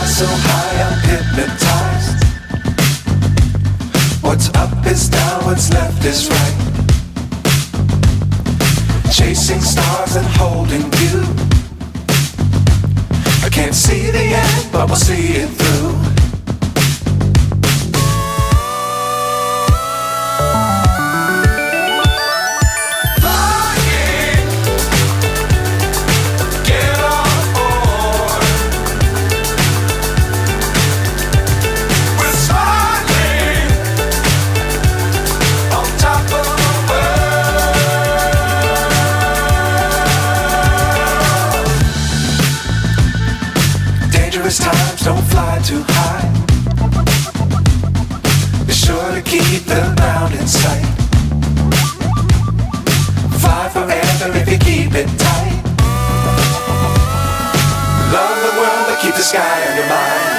so high I'm hypnotized. What's up is down, what's left is right. Chasing stars and holding you. I can't see the end, but we'll see it through. Times don't fly too high. Be sure to keep the ground in sight. Fly forever if you keep it tight. Love the world but keep the sky on your mind.